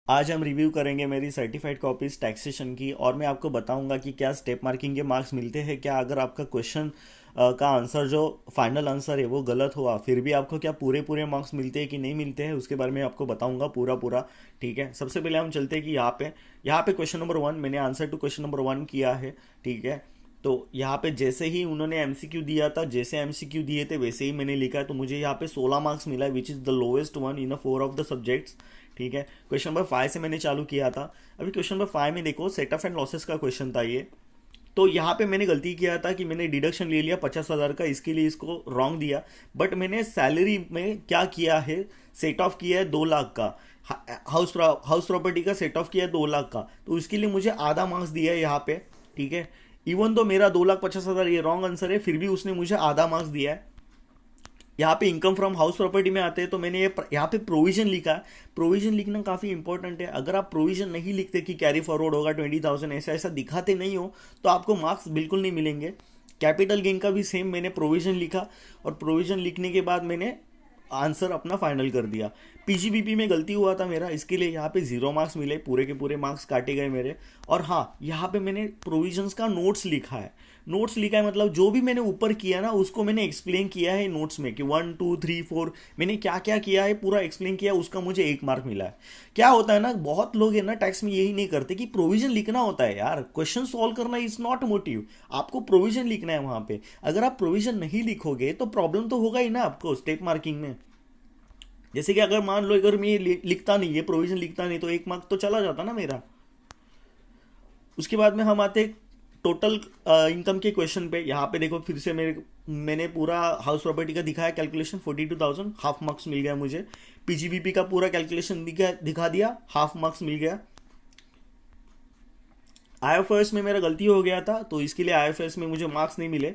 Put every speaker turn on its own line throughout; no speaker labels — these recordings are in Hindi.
आज हम रिव्यू करेंगे मेरी सर्टिफाइड कॉपीज टैक्सेशन की और मैं आपको बताऊंगा कि क्या स्टेप मार्किंग के मार्क्स मिलते हैं क्या अगर आपका क्वेश्चन का आंसर जो फाइनल आंसर है वो गलत हुआ फिर भी आपको क्या पूरे पूरे मार्क्स मिलते हैं कि नहीं मिलते हैं उसके बारे में आपको बताऊंगा पूरा पूरा। ठीक है, सबसे पहले हम चलते हैं कि यहाँ पे क्वेश्चन नंबर वन मैंने answer to question number one किया है। ठीक है, तो यहाँ पे जैसे ही उन्होंने एमसीक्यू दिया था, जैसे एमसीक्यू दिए थे वैसे ही मैंने लिखा है, तो मुझे यहाँ पे 16 मार्क्स मिला है which is the lowest one in a four of the subjects. ठीक है, क्वेश्चन नंबर फाइव से मैंने चालू किया था। अभी क्वेश्चन नंबर फाइव में देखो, सेट ऑफ एंड लॉसेस का क्वेश्चन था ये। तो यहाँ पे मैंने गलती किया था कि मैंने डिडक्शन ले लिया 50,000 का, इसके लिए इसको रॉन्ग दिया। बट मैंने सैलरी में क्या किया है, सेट ऑफ किया है 2 लाख का। हाउस प्रॉपर्टी का सेट ऑफ किया है 2 लाख का, तो उसके लिए मुझे आधा मार्क्स दिया है यहाँ पे। ठीक है, इवन तो मेरा 2,50,000 ये रॉन्ग आंसर है, फिर भी उसने मुझे आधा मार्क्स दिया है। यहाँ पे इनकम फ्रॉम हाउस प्रॉपर्टी में आते हैं तो मैंने ये यहाँ पे प्रोविजन लिखा है। प्रोविजन लिखना काफ़ी इंपॉर्टेंट है। अगर आप प्रोविजन नहीं लिखते कि कैरी फॉरवर्ड होगा 20,000, ऐसा ऐसा दिखाते नहीं हो तो आपको मार्क्स बिल्कुल नहीं मिलेंगे। कैपिटल गेन का भी सेम मैंने प्रोविजन लिखा, और प्रोविजन लिखने के बाद मैंने आंसर अपना फाइनल कर दिया। पीजीबीपी में गलती हुआ था मेरा, इसके लिए यहाँ पे 0 मार्क्स मिले, पूरे के पूरे मार्क्स काटे गए मेरे। और हाँ, यहाँ पे मैंने प्रोविजंस का नोट्स लिखा है। नोट्स लिखा है मतलब जो भी मैंने ऊपर किया ना उसको मैंने एक्सप्लेन किया है नोट्स में कि 1 2 3 4 मैंने क्या क्या किया है पूरा एक्सप्लेन किया, उसका मुझे 1 मार्क मिला है। क्या होता है ना, बहुत लोग है ना टैक्स में यही नहीं करते कि प्रोविजन लिखना होता है। यार, क्वेश्चन सॉल्व करना इज नॉट मोटिव, आपको प्रोविजन लिखना है वहां पे। अगर आप प्रोविजन नहीं लिखोगे तो प्रॉब्लम तो होगा ही ना आपको स्टेप मार्किंग में। जैसे कि अगर मान लो अगर मैं ये लिखता नहीं, ये प्रोविजन लिखता नहीं, तो 1 मार्क तो चला जाता ना मेरा। उसके बाद में हम आते हैं टोटल इनकम के क्वेश्चन पे। यहाँ पे देखो, फिर से मैंने पूरा हाउस प्रॉपर्टी का दिखाया कैलकुलेशन, 42,000, हाफ मार्क्स मिल गया मुझे। पीजीबीपी का पूरा कैलकुलेशन दिखा दिया, हाफ मार्क्स मिल गया। आईएफएस में मेरा गलती हो गया था तो इसके लिए आईएफएस में मुझे मार्क्स नहीं मिले।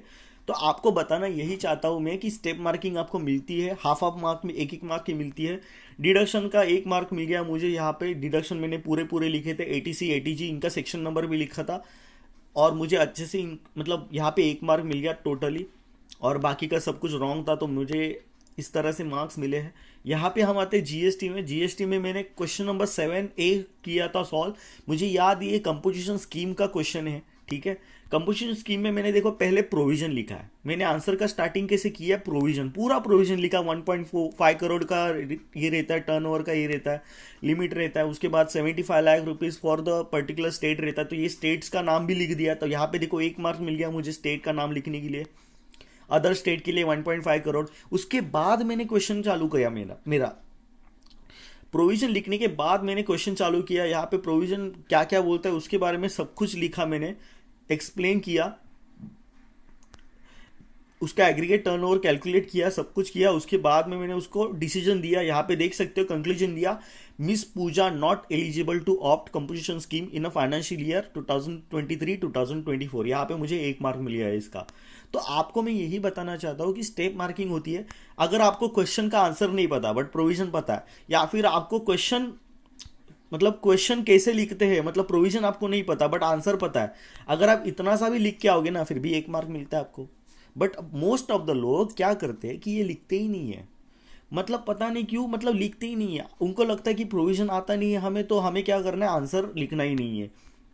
तो आपको बताना यही चाहता हूं मैं कि स्टेप मार्किंग आपको मिलती है, हाफ हाफ मार्क में 1 1 मार्क की मिलती है। डिडक्शन का 1 मार्क मिल गया मुझे। यहाँ पे डिडक्शन मैंने पूरे पूरे लिखे थे, एटीसी एटीजी इनका सेक्शन नंबर भी लिखा था, और मुझे अच्छे से मतलब यहाँ पे 1 मार्क मिल गया टोटली। और बाकी का सब कुछ रॉन्ग था तो मुझे इस तरह से मार्क्स मिले हैं। यहाँ पे हम आते हैं जीएसटी में। जीएसटी में मैंने क्वेश्चन नंबर 7A किया था सॉल्व। मुझे याद ये कंपोजिशन स्कीम का क्वेश्चन है। ठीक है, कंपोजिशन स्कीम में मैंने देखो पहले प्रोविजन लिखा है। मैंने आंसर का स्टार्टिंग कैसे किया, प्रोविजन, पूरा प्रोविजन लिखा। 1.5 करोड़ का ये रहता है, टर्नओवर का ये रहता है, लिमिट रहता है। उसके बाद 75 lakh rupees for the particular state रहता है, तो ये स्टेट्स का नाम भी लिख दिया। तो यहाँ पे देखो 1 मार्क मिल गया मुझे स्टेट का नाम लिखने के लिए। अदर स्टेट के लिए 1.5 करोड़। उसके बाद मैंने क्वेश्चन चालू किया, मेरा मेरा प्रोविजन लिखने के बाद मैंने क्वेश्चन चालू किया। यहाँ पे प्रोविजन क्या क्या बोलता है उसके बारे में सब कुछ लिखा मैंने, एक्सप्लेन किया, उसका एग्रीगेट टर्नओवर कैलकुलेट किया, सब कुछ किया। उसके बाद में मैंने उसको डिसीजन दिया। यहाँ पे देख सकते हो कंक्लूजन दिया, miss Puja not eligible to opt composition scheme in a financial year 2023-2024। यहाँ पे मुझे 1 मार्क मिल गया है इसका। तो आपको मैं यही बताना चाहता हूँ कि स्टेप मार्किंग होती है अगर आपको क्वेश्चन का आंसर नहीं पता बट प्रोविजन पता है, या फिर आपको क्वेश्चन मतलब क्वेश्चन कैसे लिखते हैं, मतलब प्रोविजन आपको नहीं पता बट आंसर पता है। अगर आप इतना सा भी लिख के आओगे ना फिर भी 1 मार्क मिलता है आपको। बट मोस्ट ऑफ द लोग क्या करते हैं कि ये लिखते ही नहीं है। मतलब पता नहीं क्यों, मतलब लिखते ही नहीं है। उनको लगता है कि प्रोविजन आता नहीं है हमें, तो हमें क्या करना है, आंसर लिखना ही नहीं है।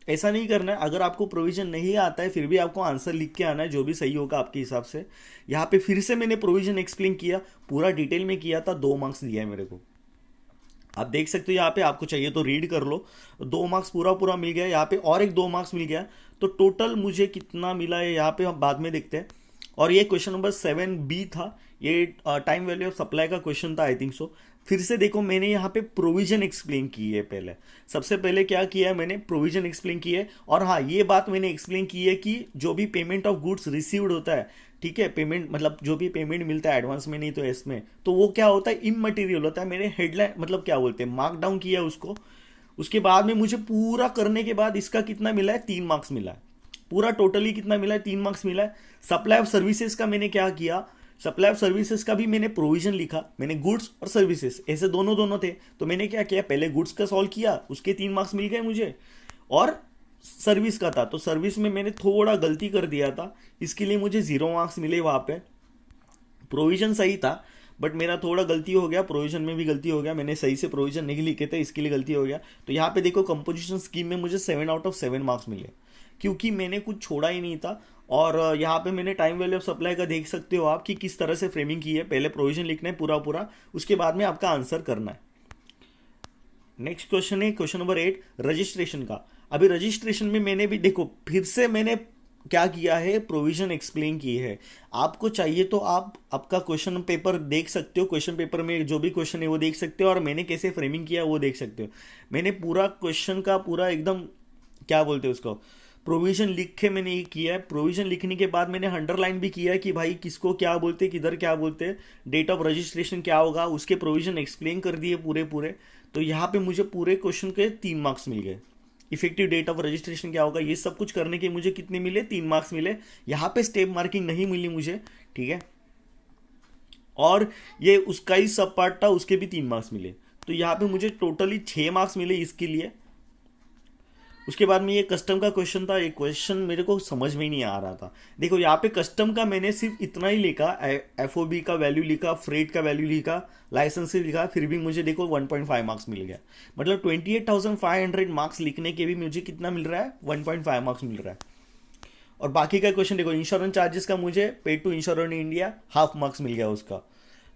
ऐसा नहीं करना है। अगर आपको प्रोविजन नहीं आता है फिर भी आपको आंसर लिख के आना है, जो भी सही होगा आपके हिसाब से। यहाँ पे फिर से मैंने प्रोविजन एक्सप्लेन किया, पूरा डिटेल में किया था, 2 मार्क्स दिया है मेरे को। आप देख सकते हो यहाँ पे, आपको चाहिए तो रीड कर लो। 2 मार्क्स पूरा पूरा मिल गया। यहाँ पे और एक 2 मार्क्स मिल गया। तो टोटल मुझे कितना मिला है यहाँ पे हम बाद में देखते हैं। और ये क्वेश्चन नंबर 7B था, ये टाइम वैल्यू ऑफ सप्लाई का क्वेश्चन था आई थिंक सो। फिर से देखो मैंने यहाँ पे प्रोविजन एक्सप्लेन की है पहले। सबसे पहले क्या किया है, मैंने प्रोविजन एक्सप्लेन की है। और हाँ, ये बात मैंने एक्सप्लेन की है कि जो भी पेमेंट ऑफ गुड्स रिसीव्ड होता है, ठीक है, पेमेंट मतलब जो भी पेमेंट मिलता है एडवांस में नहीं तो इसमें, तो वो क्या होता है, इमटेरियल होता है। मैंने हेडलाइन मतलब क्या बोलते हैं, मार्क डाउन किया उसको। उसके बाद में मुझे पूरा करने के बाद इसका कितना मिला है, 3 मार्क्स मिला है। पूरा टोटली कितना मिला है, 3 मार्क्स मिला है। सप्लाई ऑफ सर्विसेज का मैंने क्या किया, सप्लाई ऑफ सर्विसेज का भी मैंने प्रोविजन लिखा। मैंने गुड्स और सर्विसेज ऐसे दोनों दोनों थे, तो मैंने क्या किया, पहले गुड्स का सॉल्व किया, उसके 3 मार्क्स मिल गए मुझे। और सर्विस का था तो सर्विस में मैंने थोड़ा गलती कर दिया था, इसके लिए मुझे 0 मार्क्स मिले वहां पे। प्रोविजन सही था बट मेरा थोड़ा गलती हो गया, प्रोविजन में भी गलती हो गया, मैंने सही से प्रोविजन नहीं लिखे थे, इसके लिए गलती हो गया। तो यहाँ पे देखो कंपोजिशन स्कीम में मुझे 7/7 मार्क्स मिले, क्योंकि मैंने कुछ छोड़ा ही नहीं था। और यहाँ पे मैंने टाइम वैल्यू ऑफ सप्लाई का देख सकते हो आप कि किस तरह से फ्रेमिंग की है। पहले प्रोविजन लिखना है पूरा पूरा, उसके बाद में आपका आंसर करना है। नेक्स्ट क्वेश्चन है क्वेश्चन नंबर 8, रजिस्ट्रेशन का। अभी रजिस्ट्रेशन में मैंने भी देखो फिर से मैंने क्या किया है, प्रोविजन एक्सप्लेन की है। आपको चाहिए तो आप आपका क्वेश्चन पेपर देख सकते हो, क्वेश्चन पेपर में जो भी क्वेश्चन है वो देख सकते हो, और मैंने कैसे फ्रेमिंग किया वो देख सकते हो। मैंने पूरा क्वेश्चन का पूरा एकदम क्या बोलते हैं उसको, प्रोविजन लिख के मैंने ये किया है। प्रोविजन लिखने के बाद मैंने अंडरलाइन भी किया है कि भाई किसको क्या बोलते, किधर क्या बोलते हैं, डेट ऑफ रजिस्ट्रेशन क्या होगा, उसके प्रोविजन एक्सप्लेन कर दिए पूरे पूरे। तो यहाँ पे मुझे पूरे क्वेश्चन के 3 मार्क्स मिल गए। इफेक्टिव डेट ऑफ रजिस्ट्रेशन क्या होगा, ये सब कुछ करने के मुझे कितने मिले, 3 मार्क्स मिले। यहाँ पे स्टेप मार्किंग नहीं मिली मुझे, ठीक है। और ये उसका ही सब पार्ट था, उसके भी 3 मार्क्स मिले। तो यहाँ पे मुझे टोटली 6 मार्क्स मिले इसके लिए। उसके बाद में ये कस्टम का क्वेश्चन था, ये क्वेश्चन मेरे को समझ में ही नहीं आ रहा था। देखो यहाँ पे कस्टम का मैंने सिर्फ इतना ही लिखा, एफओबी का वैल्यू लिखा, फ्रेट का वैल्यू लिखा, लाइसेंस लिखा, फिर भी मुझे देखो 1.5 मार्क्स मिल गया। मतलब 28,500 मार्क्स लिखने के भी मुझे कितना मिल रहा है, 1.5 मार्क्स मिल रहा है। और बाकी का क्वेश्चन देखो, इंश्योरेंस चार्जेस का मुझे paid to insurance India half marks मिल गया उसका।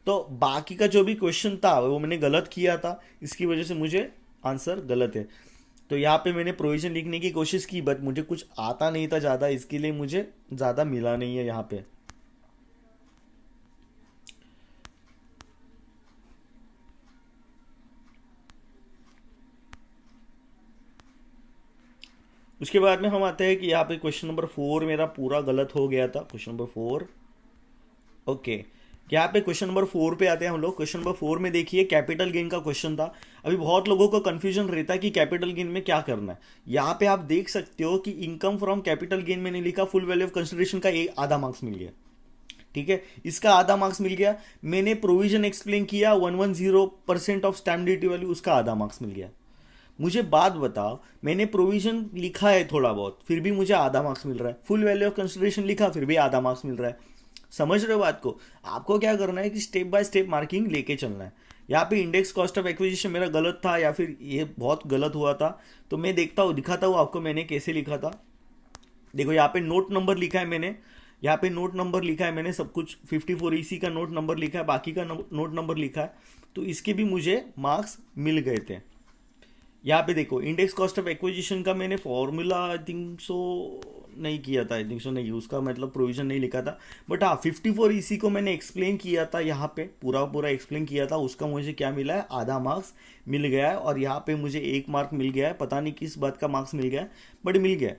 तो बाकी का जो भी क्वेश्चन था वो मैंने गलत किया था, इसकी वजह से मुझे आंसर गलत है। तो यहाँ पे मैंने प्रोविजन लिखने की कोशिश की, बट मुझे कुछ आता नहीं था ज़्यादा, इसके लिए मुझे ज़्यादा मिला नहीं है यहाँ पे। उसके बाद में हम आते हैं कि यहाँ पे क्वेश्चन नंबर 4 मेरा पूरा गलत हो गया था, क्वेश्चन नंबर 4। ओके, यहाँ पे क्वेश्चन नंबर 4 पे आते हैं हम लोग। क्वेश्चन नंबर 4 में देखिए कैपिटल गेन का क्वेश्चन था। अभी बहुत लोगों को कंफ्यूजन रहता है कि कैपिटल गेन में क्या करना है। यहाँ पे आप देख सकते हो कि इनकम फ्रॉम कैपिटल गेन मैंने लिखा, फुल वैल्यू ऑफ कंसिडरेशन का एक आधा मार्क्स मिल गया, ठीक है, इसका आधा मार्क्स मिल गया। मैंने प्रोविजन एक्सप्लेन किया 110% ऑफ स्टैम्प ड्यूटी वैल्यू, उसका आधा मार्क्स मिल गया। मुझे बात बताओ, मैंने प्रोविजन लिखा है थोड़ा बहुत, फिर भी मुझे आधा मार्क्स मिल रहा है। फुल वैल्यू ऑफ कंसिडरेशन लिखा, फिर भी आधा मार्क्स मिल रहा है। समझ रहे हो बात को? आपको क्या करना है कि स्टेप बाय स्टेप मार्किंग लेके चलना है। यहाँ पे इंडेक्स कॉस्ट ऑफ एक्विजिशन मेरा गलत था, या फिर ये बहुत गलत हुआ था, तो मैं देखता हूँ, दिखाता हूँ आपको मैंने कैसे लिखा था। देखो यहाँ पे नोट नंबर लिखा है मैंने, यहाँ पे नोट नंबर लिखा है मैंने, सब कुछ 54 ईसी का नोट नंबर लिखा है, बाकी का नोट नंबर लिखा है, तो इसके भी मुझे मार्क्स मिल गए थे। यहाँ पे देखो इंडेक्स कॉस्ट ऑफ एक्विजिशन का मैंने फॉर्मूला आई थिंक सो नहीं किया था, आई थिंक सो नहीं, उसका मतलब प्रोविजन नहीं लिखा था। बट हाँ 54 ईसी को मैंने एक्सप्लेन किया था, यहाँ पे पूरा पूरा एक्सप्लेन किया था, उसका मुझे क्या मिला है, आधा मार्क्स मिल गया है। और यहाँ पे मुझे 1 मार्क मिल गया है, पता नहीं किस बात का मार्क्स मिल गया है, बट मिल गया।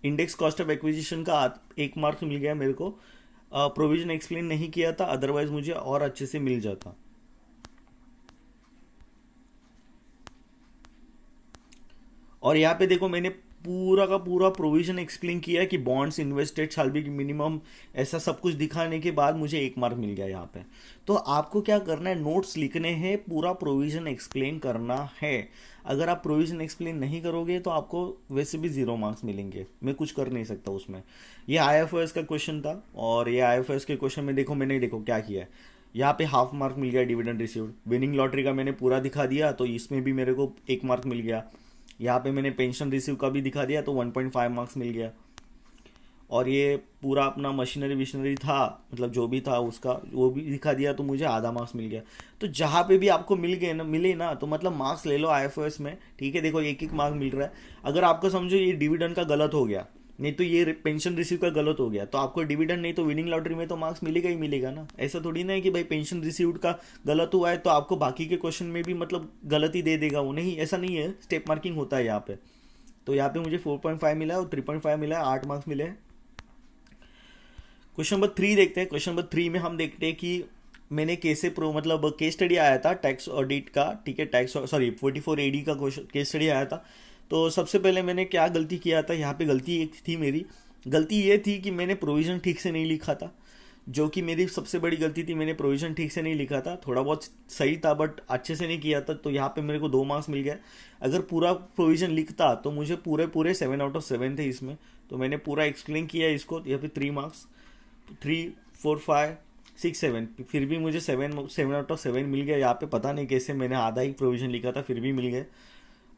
इंडेक्स कॉस्ट ऑफ एक्विजिशन का 1 मार्क्स मिल गया मेरे को। प्रोविजन एक्सप्लेन नहीं किया था, अदरवाइज मुझे और अच्छे से मिल जाता। और यहाँ पे देखो मैंने पूरा का पूरा प्रोविजन एक्सप्लेन किया है कि bonds invested shall be minimum, ऐसा सब कुछ दिखाने के बाद मुझे 1 मार्क मिल गया यहाँ पे। तो आपको क्या करना है, नोट्स लिखने हैं, पूरा प्रोविजन एक्सप्लेन करना है। अगर आप प्रोविजन एक्सप्लेन नहीं करोगे तो आपको वैसे भी 0 मार्क्स मिलेंगे, मैं कुछ कर नहीं सकता उसमें। ये IFRS का क्वेश्चन था, और ये IFRS के क्वेश्चन में देखो मैंने देखो क्या किया है। यहाँ पे हाफ मार्क मिल गया डिविडेंड रिसीव्ड, विनिंग लॉटरी का मैंने पूरा दिखा दिया, तो इसमें भी मेरे को 1 मार्क मिल गया। यहाँ पे मैंने पेंशन रिसीव का भी दिखा दिया, तो 1.5 मार्क्स मिल गया। और ये पूरा अपना मशीनरी विशनरी था, मतलब जो भी था उसका वो भी दिखा दिया, तो मुझे आधा मार्क्स मिल गया। तो जहाँ पे भी आपको मिले ना, तो मतलब मार्क्स ले लो IFRS में, ठीक है। देखो 1-1 मार्क मिल रहा है। अगर आपको समझो ये डिविडेंड का गलत हो गया, नहीं तो ये पेंशन रिसीव का गलत हो गया, तो आपको डिविडेंड नहीं तो विनिंग लॉटरी में तो मार्क्स मिलेगा ही मिलेगा ना। ऐसा थोड़ी ना है कि भाई पेंशन रिसीव्ड का गलत हुआ है तो आपको बाकी के क्वेश्चन में भी मतलब गलत ही दे देगा वो, नहीं, ऐसा नहीं है। स्टेप मार्किंग होता है यहाँ पे। तो यहाँ पे मुझे 4.5 मिला है और 3.5 मिला है, 8 मार्क्स मिले हैं। क्वेश्चन नंबर 3 देखते हैं। क्वेश्चन नंबर 3 में हम देखते हैं कि मैंने कैसे मतलब केस स्टडी आया था टैक्स ऑडिट का, ठीक है, टैक्स 44 AD का केस स्टडी आया था। तो सबसे पहले मैंने क्या गलती किया था, यहाँ पे गलती एक थी मेरी, गलती ये थी कि मैंने प्रोविज़न ठीक से नहीं लिखा था, जो कि मेरी सबसे बड़ी गलती थी। मैंने प्रोविज़न ठीक से नहीं लिखा था, थोड़ा बहुत सही था बट अच्छे से नहीं किया था, तो यहाँ पे मेरे को 2 मार्क्स मिल गया। अगर पूरा प्रोविज़न लिखता तो मुझे पूरे 7/7 थे इसमें। तो मैंने पूरा एक्सप्लेन किया इसको, यहाँ पे 3 मार्क्स, 3, 4, 5, 6 7, फिर भी मुझे 7 7 आउट ऑफ 7 मिल गया यहाँ पे। पता नहीं कैसे, मैंने आधा ही प्रोविजन लिखा था फिर भी मिल गए।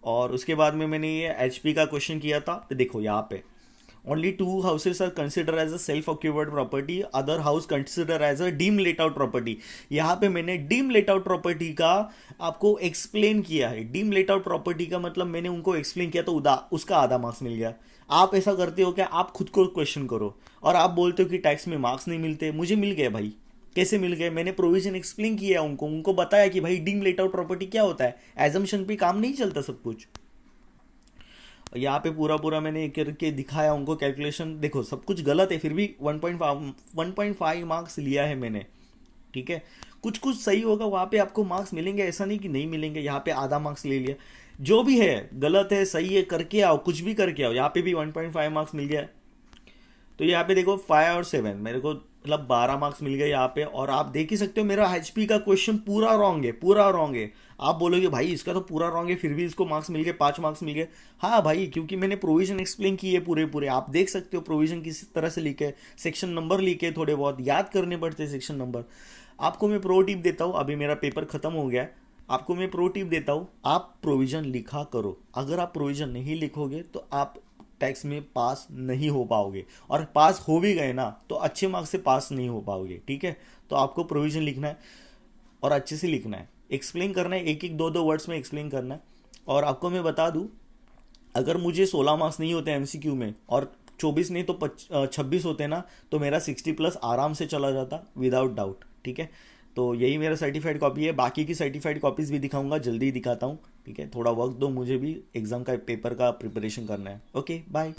और उसके बाद में मैंने ये एचपी का क्वेश्चन किया था, तो देखो यहाँ पे only 2 houses are consider as a self occupied property, other house consider as a deem let out property. यहाँ पे मैंने डीम लेट आउट प्रॉपर्टी का आपको एक्सप्लेन किया है। डीम लेट आउट प्रॉपर्टी का मतलब मैंने उनको एक्सप्लेन किया, तो उसका आधा मार्क्स मिल गया। आप ऐसा करते हो क्या, आप खुद को क्वेश्चन करो और आप बोलते हो कि टैक्स में मार्क्स नहीं मिलते। मुझे मिल गए भाई, कैसे मिल गए, मैंने प्रोविजन एक्सप्लेन किया उनको, उनको बताया कि भाई डीम लेट आउट प्रॉपर्टी क्या होता है। एजम्पशन पे काम नहीं चलता सब कुछ। यहाँ पे पूरा पूरा मैंने करके दिखाया उनको कैलकुलेशन। देखो सब कुछ गलत है, फिर भी 1.5 मार्क्स लिया है मैंने, ठीक है। कुछ कुछ सही होगा वहाँ पे आपको मार्क्स मिलेंगे, ऐसा नहीं कि नहीं मिलेंगे। यहाँ पे आधा मार्क्स ले लिया, जो भी है गलत है सही है करके आओ, कुछ भी करके आओ। यहाँ पे भी 1.5 मार्क्स मिल गया। तो यहाँ पे देखो 5 और 7 मेरे को मतलब 12 मार्क्स मिल गए यहाँ पे। और आप देख ही सकते हो मेरा एचपी का क्वेश्चन पूरा रॉन्ग है, पूरा रॉन्ग है। आप बोलोगे भाई इसका तो पूरा रॉन्ग है, फिर भी इसको मार्क्स मिल गए, 5 मार्क्स मिल गए। हाँ भाई, क्योंकि मैंने प्रोविजन एक्सप्लेन किए है पूरे पूरे। आप देख सकते हो प्रोविजन किस तरह से लिखे, सेक्शन नंबर लिखे, थोड़े बहुत याद करने पड़ते सेक्शन नंबर। आपको मैं प्रो टिप देता हूँ, अभी मेरा पेपर खत्म हो गया है, आपको मैं प्रो टिप देता हूँ, आप प्रोविजन लिखा करो। अगर आप प्रोविजन नहीं लिखोगे तो आप टैक्स में पास नहीं हो पाओगे, और पास हो भी गए ना तो अच्छे मार्क्स से पास नहीं हो पाओगे, ठीक है। तो आपको प्रोविजन लिखना है और अच्छे से लिखना है, एक्सप्लेन करना है, एक एक दो दो वर्ड्स में एक्सप्लेन करना है। और आपको मैं बता दूं, अगर मुझे 16 मार्क्स नहीं होते एमसीक्यू में और 24 नहीं तो 26 होते ना, तो मेरा 60+ आराम से चला जाता विदाउट डाउट, ठीक है। तो यही मेरा सर्टिफाइड कॉपी है। बाकी की सर्टिफाइड कॉपीज भी दिखाऊंगा, जल्दी ही दिखाता हूँ, ठीक है। थोड़ा वक्त दो, मुझे भी एग्जाम का पेपर का प्रिपरेशन करना है। Okay bye.